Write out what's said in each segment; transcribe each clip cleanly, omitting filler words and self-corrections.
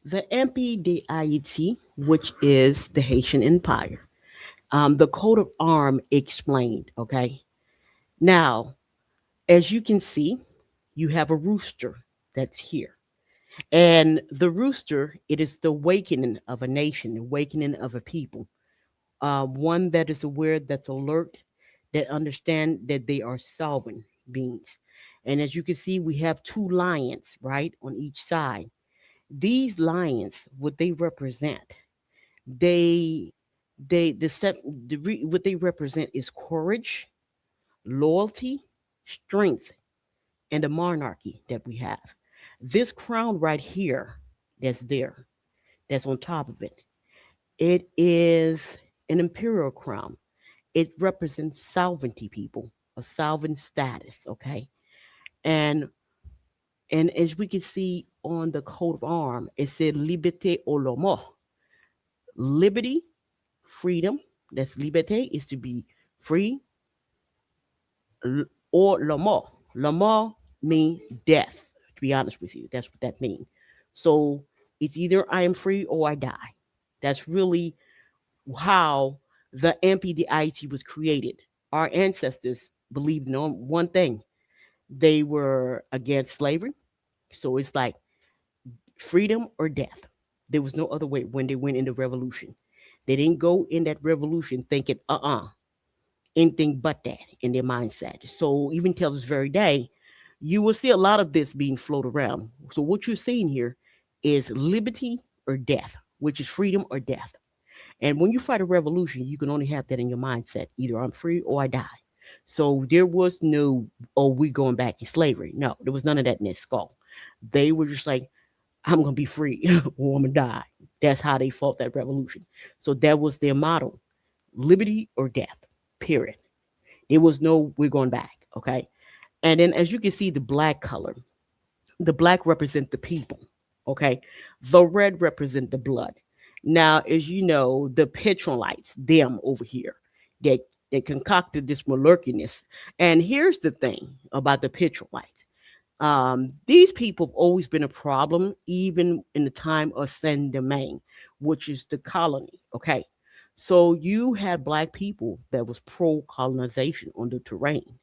The Anpi D'Hayti, which is the Haitian Empire. The coat of arm explained. Okay. Now, as you can see, you have a rooster that's here. And the rooster, it is the awakening of a nation, the awakening of a people. One that is aware, that's alert, that understand that they are sovereign beings. And as you can see, we have two lions, right, on each side. These lions, what they represent, they what they represent is courage, loyalty, strength, and the monarchy that we have. This crown right here, that's there, that's on top of it, it is an imperial crown. It represents sovereignty, people, a sovereign status. Okay, and as we can see on the coat of arm, it said "Liberté au lomo," liberty, freedom. That's liberté, is to be free, or lomo. Lomo mean death. To be honest with you, that's what that means. So it's either I am free or I die. That's really how the MPDIT was created. Our ancestors believed in one thing. They were against slavery. So it's like freedom or death. There was no other way when they went into revolution. They didn't go in that revolution thinking, anything but that in their mindset. So even till this very day, you will see a lot of this being floated around. So what you're seeing here is liberty or death, which is freedom or death. And when you fight a revolution, you can only have that in your mindset. Either I'm free or I die. So there was no, oh, we going back to slavery. No, there was none of that in their skull. They were just like, I'm going to be free or I'm going to die. That's how they fought that revolution. So that was their motto, liberty or death, period. There was no, we're going back. Okay. And then as you can see, the black color, the black represent the people. Okay. The red represent the blood. Now, as you know, the petrolites, them over here, that they concocted this malarkiness. And here's the thing about the petrolites. These people have always been a problem, even in the time of Saint Domingue, which is the colony. Okay. So you had black people that was pro colonization on the terrain.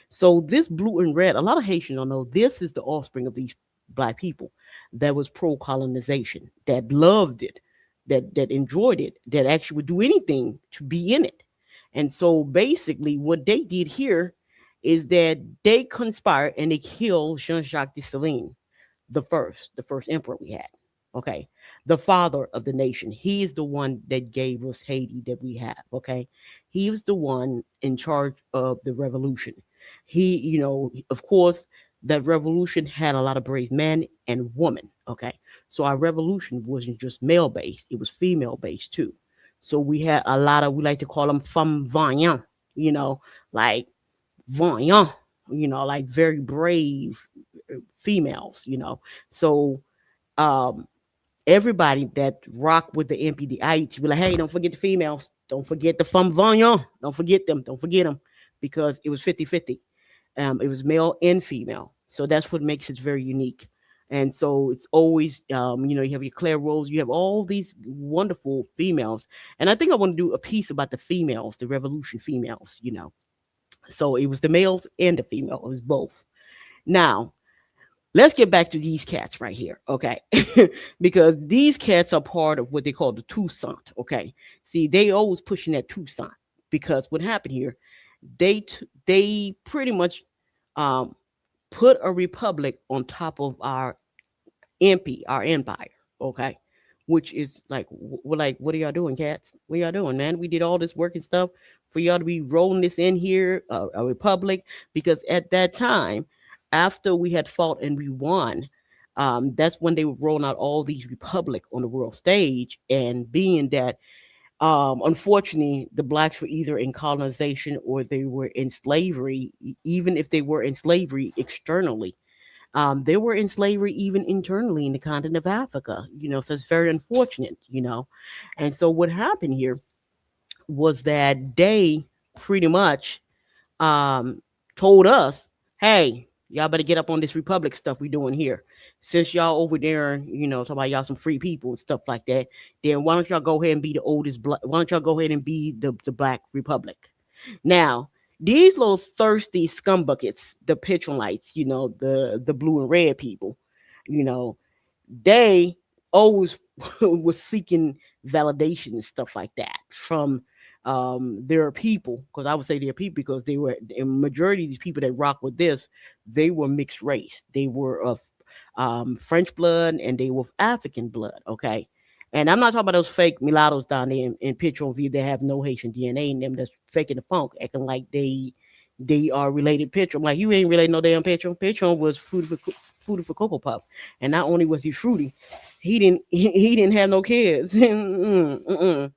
So this blue and red, a lot of Haitians don't know this is the offspring of these black people that was pro colonization, that loved it, that enjoyed it, that actually would do anything to be in it. And so basically what they did here is that they conspired and they killed Jean-Jacques Dessalines, the first emperor we had. Okay. The father of the nation. He is the one that gave us Haiti that we have. Okay. He was the one in charge of the revolution. He, of course, that revolution had a lot of brave men and women. Okay. So our revolution wasn't just male based, it was female based too. So we had a lot of, we like to call them femmes vaillantes, like vaillant, like very brave females. So um everybody that rock with the MPDIT be like, hey, don't forget the females, don't forget the femme vaillant, don't forget them, because it was 50-50. It was male and female, so that's what makes it very unique. And so it's always, you have your Claire Rose, you have all these wonderful females. And I think I want to do a piece about the females, the revolution females. So it was the males and the female, it was both. Now, let's get back to these cats right here, okay? Because these cats are part of what they call the Toussaint, okay? See, they always pushing that Toussaint, because what happened here, they pretty much um, put a republic on top of our empire, okay? Which is like, we're like, what are y'all doing, cats? What y'all doing, man? We did all this work and stuff for y'all to be rolling this in here, a republic, because at that time, after we had fought and we won, that's when they were rolling out all these republic on the world stage. And being that, unfortunately, the blacks were either in colonization or they were in slavery. Even if they were in slavery externally, they were in slavery even internally in the continent of Africa. So it's very unfortunate. And so what happened here was that they pretty much um, told us, hey, y'all better get up on this republic stuff we doing here. since y'all over there, talk about y'all some free people and stuff like that, then why don't y'all go ahead and be the oldest black? Why don't y'all go ahead and be the Black Republic? Now, these little thirsty scumbuckets, the Petrolites, the blue and red people, you know, they always was seeking validation and stuff like that from their people, because I would say their people because they were, in majority of these people that rock with this, they were mixed race. They were of French blood and they were of African blood. Okay. And I'm not talking about those fake mulattoes down there in Petroville that have no Haitian DNA in them, that's faking the funk, acting like they are related Petro. Like, you ain't related no damn Petro. Petro was food for Cocoa Puff, and not only was he fruity, he didn't have no kids. Mm-mm, mm-mm.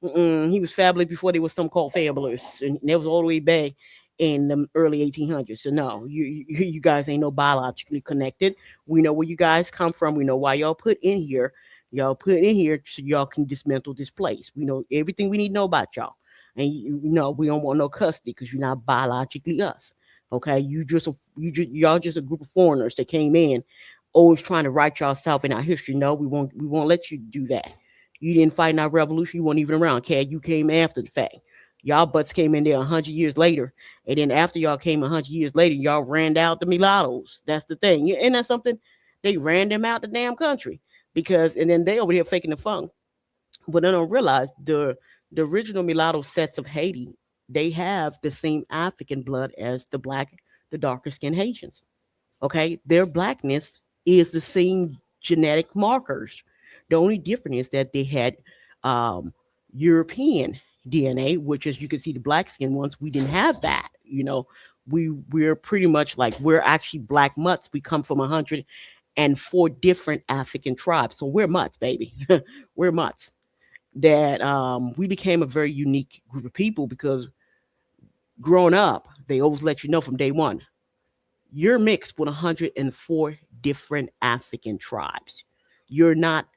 Mm-mm. He was fabulous before they was some called fabulous, and that was all the way back in the early 1800s. So no, you guys ain't no biologically connected. We know where you guys come from. We know why y'all put in here. Y'all put in here so y'all can dismantle this place. We know everything we need to know about y'all, and you know we don't want no custody because you're not biologically us. Okay, y'all just a group of foreigners that came in, always trying to write yourself in our history. No, we won't let you do that. You didn't fight in our revolution. You weren't even around, Cad. You came after the fact. Y'all butts came in there 100 years later, and then after y'all came 100 years later, y'all ran out the mulattoes. That's the thing. And that's something, they ran them out the damn country because, and then they over here faking the funk. But they don't realize the original mulatto sets of Haiti, they have the same African blood as the darker skinned Haitians. Okay, their blackness is the same genetic markers. The only difference is that they had um, European DNA, which, as you can see, the black skin ones, we didn't have that. We're pretty much like, we're actually black mutts. We come from 104 different African tribes, so we're mutts, baby. We're mutts. That we became a very unique group of people because growing up, they always let you know from day one, you're mixed with 104 different African tribes. You're not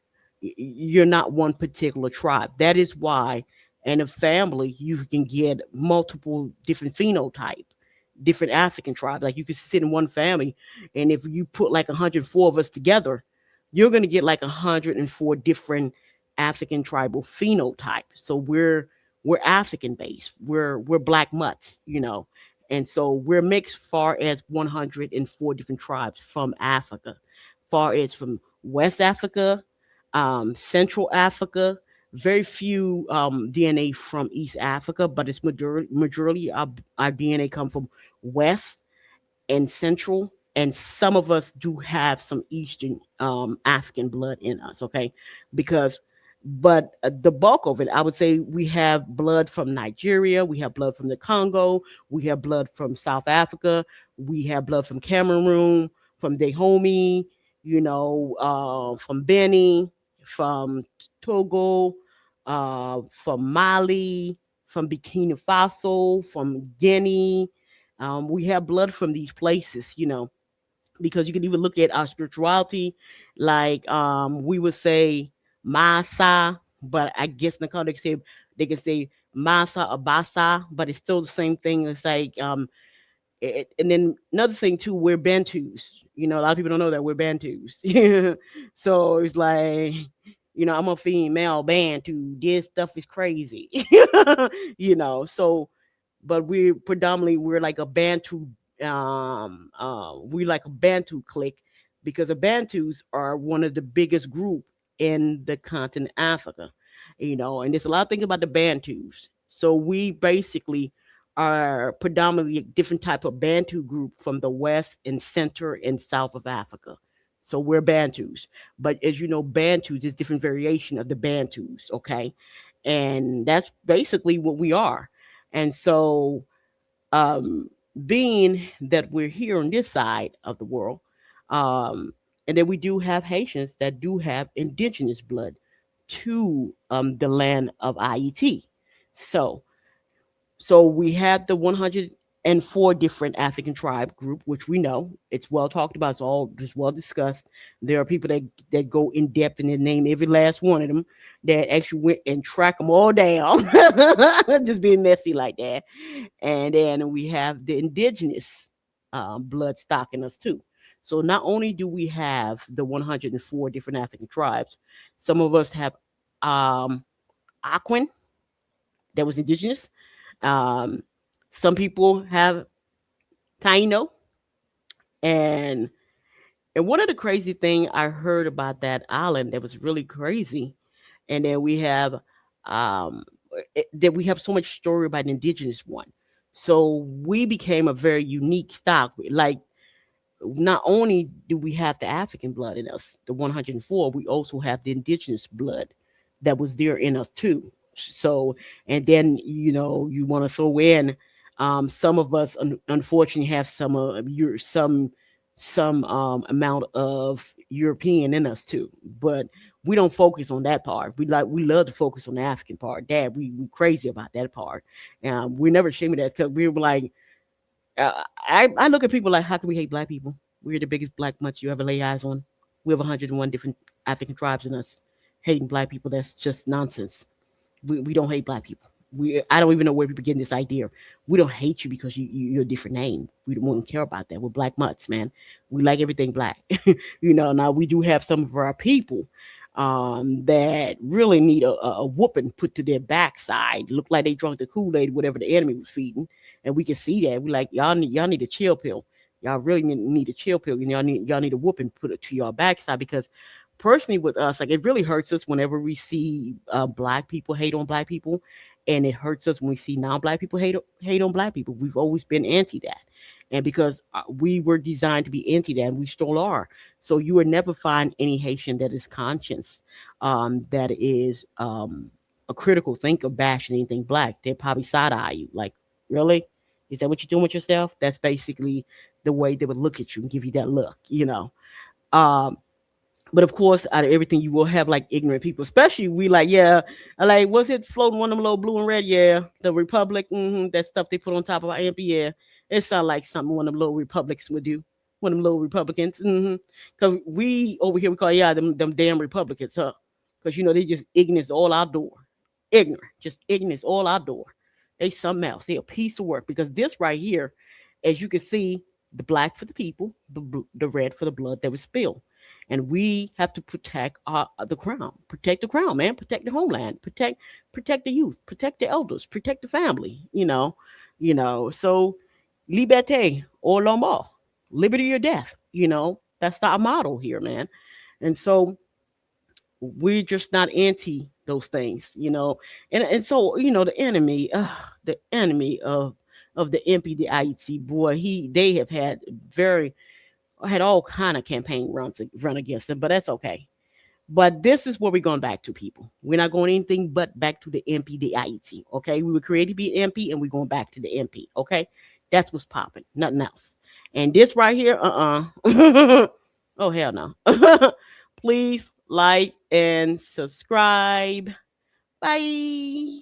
you're not one particular tribe. That is why in a family you can get multiple different phenotype, different African tribes. Like, you could sit in one family, and if you put like 104 of us together, you're gonna get like 104 different African tribal phenotype. So we're African based. We're black mutts. And so we're mixed far as 104 different tribes from Africa, far as from West Africa, Central Africa, very few DNA from East Africa, but it's majority our DNA come from West and Central, and some of us do have some Eastern African blood in us. Okay, because but the bulk of it, I would say, we have blood from Nigeria, we have blood from the Congo, we have blood from South Africa, we have blood from Cameroon, from Dahomey, from Benin, from Togo, from Mali, from Burkina Faso, from Guinea. We have blood from these places, because you can even look at our spirituality, like we would say Masa, but I guess in the context they can say Masa or Basa, but it's still the same thing. It's like and then another thing too, we're Bantus. A lot of people don't know that we're Bantus. So it's like, I'm a female Bantu. This stuff is crazy. So, but we're like a Bantu. We like a Bantu clique because the Bantus are one of the biggest group in the continent Africa. And there's a lot of things about the Bantus. So we basically are predominantly a different type of Bantu group from the west and center and south of Africa. So we're Bantus. But as you know, Bantus is different variation of the Bantus, okay? And that's basically what we are. And so um being that we're here on this side of the world, um and then we do have Haitians that do have indigenous blood to the land of IET. So so we have the 104 different African tribe group, which we know it's well talked about. It's all just well discussed. There are people that go in depth and they name every last one of them, that actually went and track them all down, just being messy like that. And then we have the indigenous blood stock in us too. So not only do we have the 104 different African tribes, some of us have um, Aquan that was indigenous. Um, some people have Taino, and one of the crazy thing I heard about that island that was really crazy, and then we have um, that we have so much story about the indigenous one. So we became a very unique stock. Like not only do we have the African blood in us, the 104, we also have the indigenous blood that was there in us too. So, and then you want to throw in some of us unfortunately have some amount of European in us too, but we don't focus on that part. We love to focus on the African part. Dad, we crazy about that part. We're never ashamed of that because we were like I look at people like, how can we hate black people? We're the biggest black mutts you ever lay eyes on. We have 101 different African tribes in us. Hating black people, that's just nonsense. We don't hate black people. I don't even know where people getting this idea. We don't hate you because you're a different name. We don't care about that. We're black mutts, man. We like everything black. Now we do have some of our people that really need a whooping put to their backside. Look like they drunk the Kool-Aid, whatever the enemy was feeding, and we can see that. We like y'all need a chill pill. Y'all really need a chill pill. Y'all need a whooping put it to your backside because personally with us, like it really hurts us whenever we see black people hate on black people, and it hurts us when we see non-black people hate on black people. We've always been anti that, and because we were designed to be anti that, and we still are. So you will never find any Haitian that is conscious, that is a critical thinker bashing anything black. They'll probably side eye you, like, really? Is that what you're doing with yourself? That's basically the way they would look at you and give you that look. Um, but of course, out of everything, you will have like ignorant people, especially we like, yeah, I like, was it floating one of them little blue and red? Yeah, the Republic, that stuff they put on top of our Ampi, yeah, it sounds like something one of them little Republicans would do. One of them little Republicans, because we over here we call yeah them damn Republicans, huh? Because they just ignorance all outdoor, ignorant, just ignorance all outdoor. They something else. They a piece of work because this right here, as you can see, the black for the people, the red for the blood that was spilled, and we have to protect the crown, protect the crown, man, protect the homeland, protect the youth, protect the elders, protect the family. So liberté or la mort, liberty or death. That's our motto here, man. And so we're just not anti those things. And so the enemy of the Anpi D'Hayti, boy, they have had all kind of campaign runs run against them, but that's okay. But this is where we're going back to, people. We're not going anything but back to the MP, the IET. Okay, we were created to be MP, and we're going back to the MP. Okay, that's what's popping, nothing else. And this right here, oh hell no. Please like and subscribe. Bye.